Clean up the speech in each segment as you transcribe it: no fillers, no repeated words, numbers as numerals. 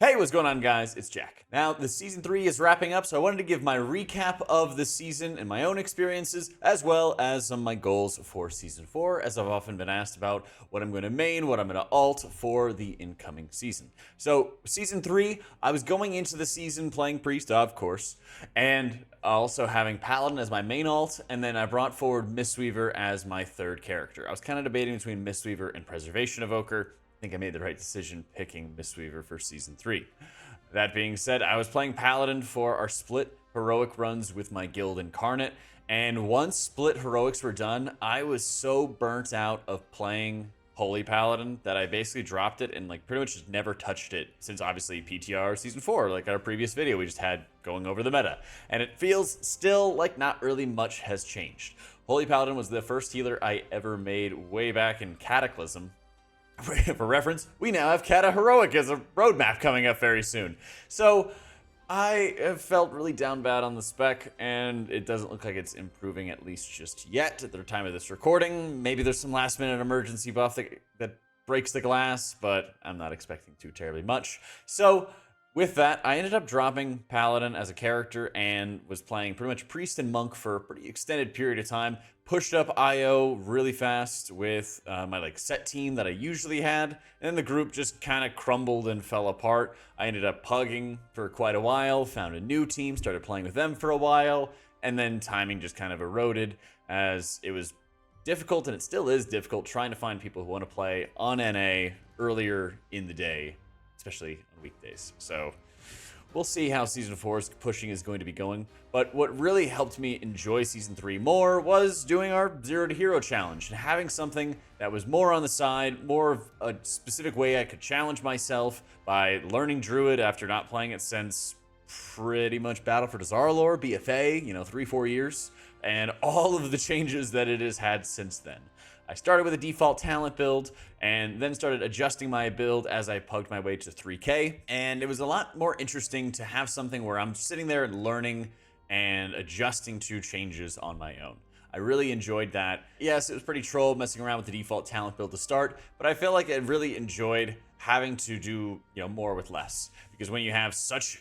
Hey, what's going on, guys? It's Jack. Now, the season 3 is wrapping up, so I wanted to give my recap of the season and my own experiences, as well as some of my goals for season 4, as I've often been asked about what I'm going to main, what I'm going to alt for the incoming season. So, season 3, I was going into the season playing Priest, of course, and also having Paladin as my main alt, and then I brought forward Mistweaver as my third character. I was kind of debating between Mistweaver and Preservation Evoker. I think I made the right decision picking Mistweaver for Season 3. That being said, I was playing Paladin for our split heroic runs with my guild Incarnate, and once split heroics were done, I was so burnt out of playing Holy Paladin that I basically dropped it and pretty much just never touched it since obviously PTR Season 4, like our previous video we just had going over the meta. And it feels still like not really much has changed. Holy Paladin was the first healer I ever made way back in Cataclysm. For reference, we now have Cata Heroic as a roadmap coming up very soon. So I have felt really down bad on the spec, and it doesn't look like it's improving, at least just yet at the time of this recording. Maybe there's some last minute emergency buff that breaks the glass, but I'm not expecting too terribly much. So with that, I ended up dropping Paladin as a character and was playing pretty much Priest and Monk for a pretty extended period of time. Pushed up IO really fast with my set team that I usually had, and then the group just kind of crumbled and fell apart. I ended up pugging for quite a while, found a new team, started playing with them for a while, and then timing just kind of eroded as it was difficult, and it still is difficult trying to find people who want to play on NA earlier in the day, especially on weekdays. So we'll see how Season 4's pushing is going to be going. But what really helped me enjoy Season 3 more was doing our Zero to Hero challenge and having something that was more on the side, more of a specific way I could challenge myself by learning Druid after not playing it since pretty much Battle for Dazar'alor, BFA, 3-4 years, and all of the changes that it has had since then. I started with a default talent build and then started adjusting my build as I pugged my way to 3K. And it was a lot more interesting to have something where I'm sitting there and learning and adjusting to changes on my own. I really enjoyed that. Yes, it was pretty troll messing around with the default talent build to start, but I felt like I really enjoyed having to do more with less. Because when you have such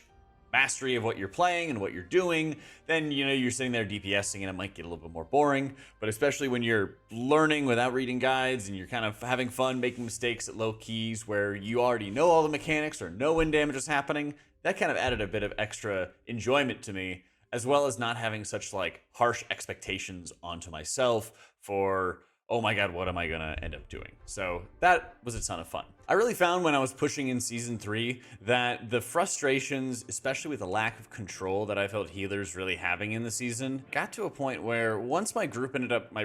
mastery of what you're playing and what you're doing, then you're sitting there DPSing and it might get a little bit more boring. But especially when you're learning without reading guides and you're kind of having fun making mistakes at low keys where you already know all the mechanics or know when damage is happening, that kind of added a bit of extra enjoyment to me, as well as not having such harsh expectations onto myself for, oh my god, what am I gonna end up doing? So that was a ton of fun. I really found when I was pushing in Season 3 that the frustrations, especially with the lack of control that I felt healers really having in the season, got to a point where once my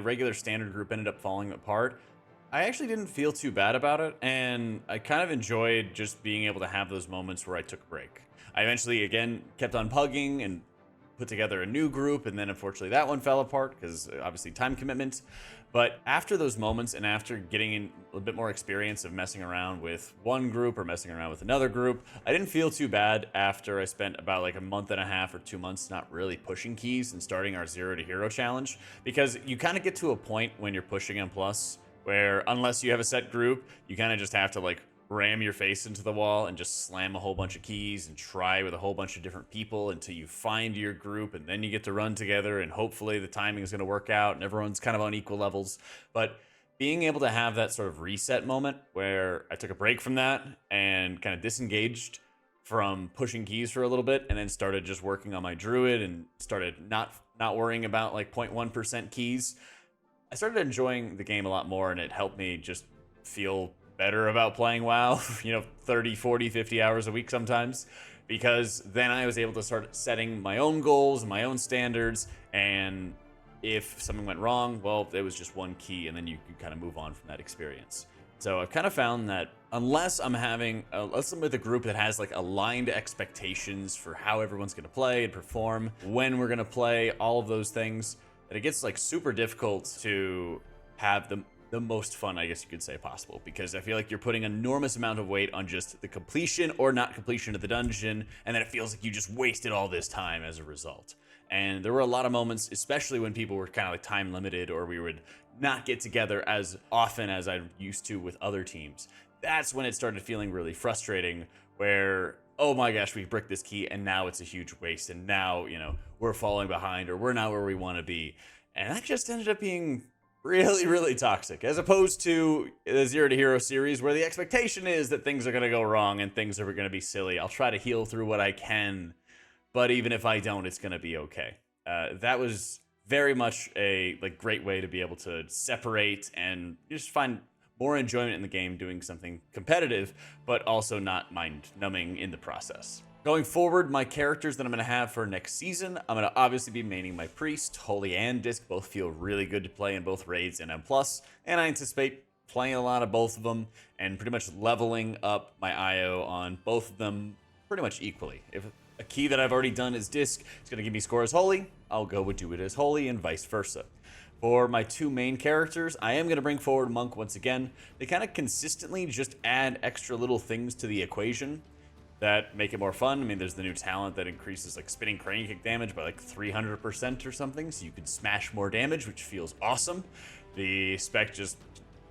regular standard group ended up falling apart, I actually didn't feel too bad about it, and I kind of enjoyed just being able to have those moments where I took a break. I eventually, again, kept on pugging and put together a new group, and then unfortunately that one fell apart because obviously time commitment. But after those moments and after getting in a bit more experience of messing around with one group or messing around with another group, I didn't feel too bad after I spent about a month and a half or 2 months not really pushing keys and starting our Zero to Hero challenge, because you kind of get to a point when you're pushing M+ where unless you have a set group, you kind of just have to ram your face into the wall and just slam a whole bunch of keys and try with a whole bunch of different people until you find your group, and then you get to run together and hopefully the timing is going to work out and everyone's kind of on equal levels. But being able to have that sort of reset moment where I took a break from that and kind of disengaged from pushing keys for a little bit and then started just working on my Druid and started not worrying about 0.1% keys, I started enjoying the game a lot more, and it helped me just feel better about playing WoW, 30, 40, 50 hours a week sometimes, because then I was able to start setting my own goals and my own standards, and if something went wrong, well, it was just one key, and then you could kind of move on from that experience. So I've kind of found that unless I'm with a group that has aligned expectations for how everyone's going to play and perform, when we're going to play, all of those things, that it gets super difficult to have the most fun, I guess you could say, possible, because I feel like you're putting an enormous amount of weight on just the completion or not completion of the dungeon, and then it feels like you just wasted all this time as a result. And there were a lot of moments, especially when people were kind of time limited, or we would not get together as often as I used to with other teams. That's when it started feeling really frustrating, where oh my gosh, we bricked this key and now it's a huge waste, and now, we're falling behind or we're not where we want to be. And that just ended up being really, really toxic, as opposed to the Zero to Hero series where the expectation is that things are going to go wrong and things are going to be silly. I'll try to heal through what I can, but even if I don't, it's going to be okay. That was very much a great way to be able to separate and just find more enjoyment in the game doing something competitive, but also not mind-numbing in the process. Going forward, my characters that I'm going to have for next season, I'm going to obviously be maining my Priest. Holy and Disc both feel really good to play in both raids and M+, and I anticipate playing a lot of both of them and pretty much leveling up my IO on both of them pretty much equally. If a key that I've already done is Disc, it's going to give me score as Holy, I'll go with do it as Holy and vice versa. For my two main characters, I am going to bring forward Monk once again. They kind of consistently just add extra little things to the equation that make it more fun. I mean, there's the new talent that increases spinning crane kick damage by 300% or something, so you can smash more damage, which feels awesome. The spec just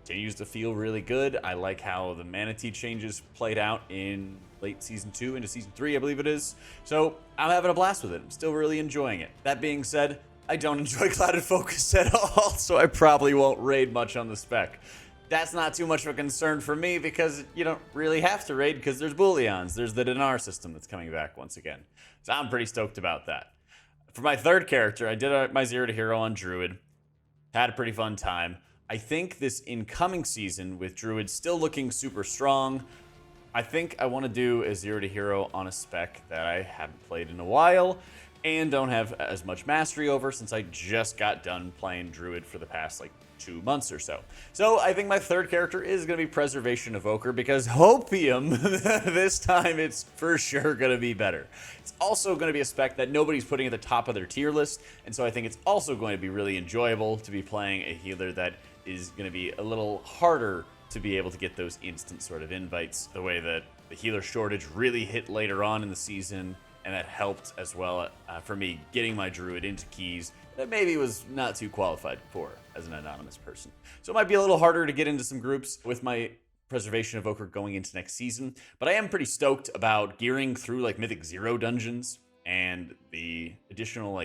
continues to feel really good. I like how the Manatee changes played out in late Season 2 into Season 3, I believe it is. So I'm having a blast with it. I'm still really enjoying it. That being said, I don't enjoy Clouded Focus at all, so I probably won't raid much on the spec. That's not too much of a concern for me because you don't really have to raid because there's Booleans. There's the Dinar system that's coming back once again. So I'm pretty stoked about that. For my third character, I did my Zero to Hero on Druid. Had a pretty fun time. I think this incoming season with Druid still looking super strong, I think I want to do a Zero to Hero on a spec that I haven't played in a while and don't have as much mastery over since I just got done playing Druid for the past 2 months or so. So I think my third character is going to be Preservation Evoker because Hopium, this time it's for sure going to be better. It's also going to be a spec that nobody's putting at the top of their tier list, and so I think it's also going to be really enjoyable to be playing a healer that is going to be a little harder to be able to get those instant sort of invites, the way that the healer shortage really hit later on in the season, and that helped as well for me getting my Druid into keys that maybe was not too qualified for as an anonymous person. So it might be a little harder to get into some groups with my Preservation Evoker going into next season, but I am pretty stoked about gearing through Mythic 0 dungeons and the additional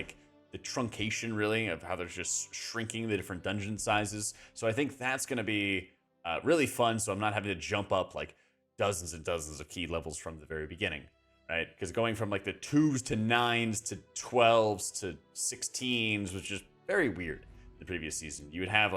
the truncation really of how they're just shrinking the different dungeon sizes. So I think that's going to be really fun, so I'm not having to jump up dozens and dozens of key levels from the very beginning. Right? Because going from the 2s to 9s to 12s to 16s was just very weird the previous season. You would have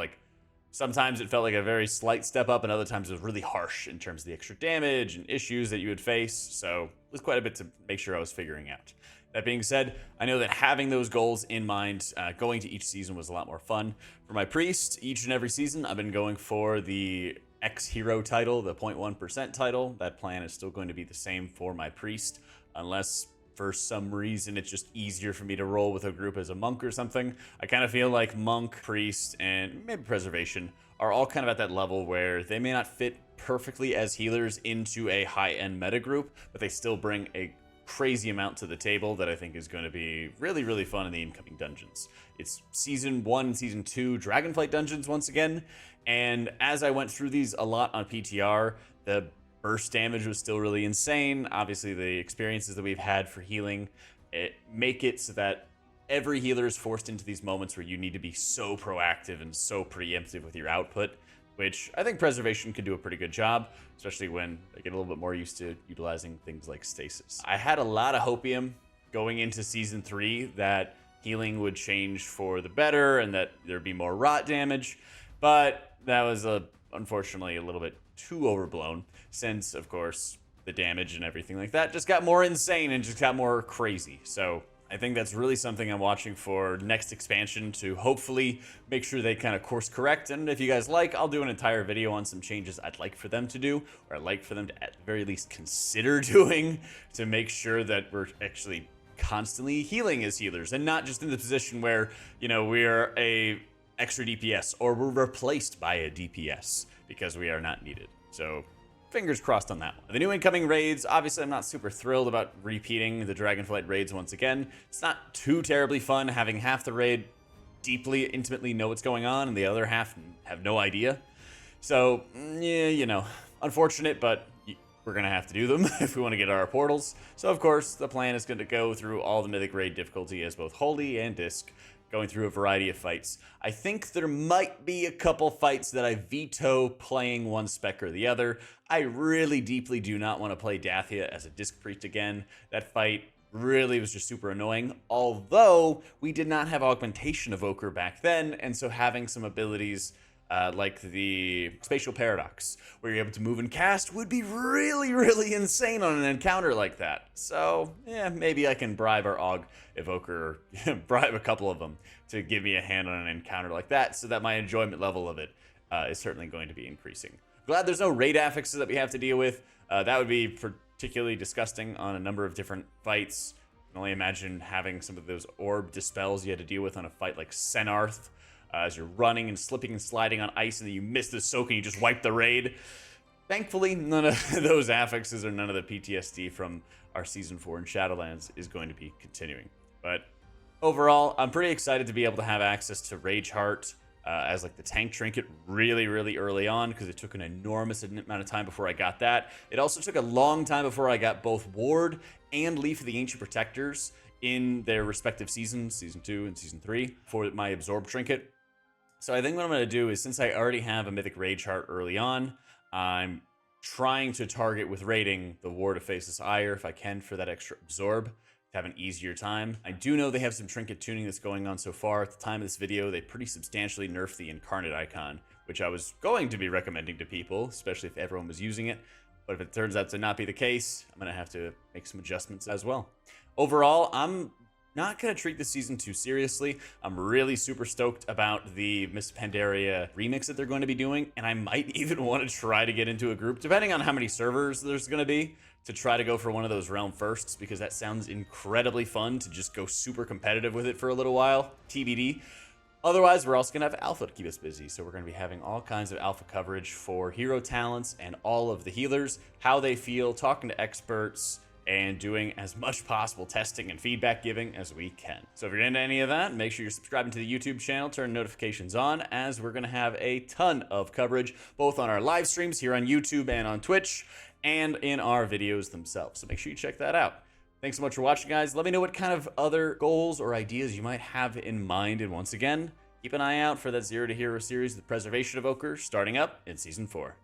sometimes it felt like a very slight step up, and other times it was really harsh in terms of the extra damage and issues that you would face. So it was quite a bit to make sure I was figuring out. That being said, I know that having those goals in mind going to each season was a lot more fun. For my Priest, each and every season, I've been going for the X-Hero title, the 0.1% title. That plan is still going to be the same for my Priest, unless for some reason it's just easier for me to roll with a group as a Monk or something. I kind of feel like Monk, Priest, and maybe Preservation are all kind of at that level where they may not fit perfectly as healers into a high-end meta group, but they still bring a crazy amount to the table that I think is going to be really, really fun in the incoming dungeons. It's Season 1 and Season 2 Dragonflight dungeons once again, and as I went through these a lot on PTR, the burst damage was still really insane. Obviously, the experiences that we've had for healing make it so that every healer is forced into these moments where you need to be so proactive and so preemptive with your output, which I think Preservation could do a pretty good job, especially when they get a little bit more used to utilizing things like Stasis. I had a lot of hopium going into Season 3 that healing would change for the better and that there'd be more rot damage, but that was unfortunately a little bit too overblown since, of course, the damage and everything like that just got more insane and just got more crazy. So I think that's really something I'm watching for next expansion to hopefully make sure they kind of course correct. And if you guys like, I'll do an entire video on some changes I'd like for them to do, or I'd like for them to at the very least consider doing to make sure that we're actually constantly healing as healers and not just in the position where, we're a extra DPS or we're replaced by a DPS because we are not needed. So fingers crossed on that one. The new incoming raids, obviously I'm not super thrilled about repeating the Dragonflight raids once again. It's not too terribly fun having half the raid deeply, intimately know what's going on and the other half have no idea. So, yeah, unfortunate, but we're going to have to do them if we want to get our portals. So, of course, the plan is going to go through all the Mythic Raid difficulty as both Holy and Disc, going through a variety of fights. I think there might be a couple fights that I veto playing one spec or the other. I really deeply do not want to play Dathia as a Disc Priest again. That fight really was just super annoying, although we did not have Augmentation Evoker back then, and so having some abilities like the Spatial Paradox, where you're able to move and cast, would be really, really insane on an encounter like that. So, yeah, maybe I can bribe our Aug Evoker, bribe a couple of them to give me a hand on an encounter like that, so that my enjoyment level of it is certainly going to be increasing. Glad there's no raid affixes that we have to deal with. That would be particularly disgusting on a number of different fights. I can only imagine having some of those orb dispels you had to deal with on a fight like Senarth. As you're running and slipping and sliding on ice and then you miss the soak and you just wipe the raid. Thankfully, none of those affixes or none of the PTSD from our Season 4 in Shadowlands is going to be continuing. But overall, I'm pretty excited to be able to have access to Rage Heart as like the tank trinket really, really early on, because it took an enormous amount of time before I got that. It also took a long time before I got both Ward and Leaf of the Ancient Protectors in their respective seasons, Season 2 and Season 3, for my Absorb trinket. So I think what I'm going to do is, since I already have a Mythic Rage Heart early on, I'm trying to target with raiding the Ward of Faceless Ire if I can for that extra Absorb to have an easier time. I do know they have some trinket tuning that's going on so far. At the time of this video, they pretty substantially nerfed the Incarnate icon, which I was going to be recommending to people, especially if everyone was using it. But if it turns out to not be the case, I'm going to have to make some adjustments as well. Overall, I'm not going to treat this season too seriously. I'm really super stoked about the Miss Pandaria remix that they're going to be doing, and I might even want to try to get into a group, depending on how many servers there's going to be, to try to go for one of those realm firsts, because that sounds incredibly fun to just go super competitive with it for a little while, TBD. Otherwise, we're also going to have alpha to keep us busy, so we're going to be having all kinds of alpha coverage for hero talents and all of the healers, how they feel, talking to experts, and doing as much possible testing and feedback giving as we can. So if you're into any of that, make sure you're subscribing to the YouTube channel, turn notifications on, as we're gonna have a ton of coverage, both on our live streams here on YouTube and on Twitch, and in our videos themselves. So make sure you check that out. Thanks so much for watching, guys. Let me know what kind of other goals or ideas you might have in mind. And once again, keep an eye out for that Zero to Hero series, The Preservation Evoker, starting up in Season 4.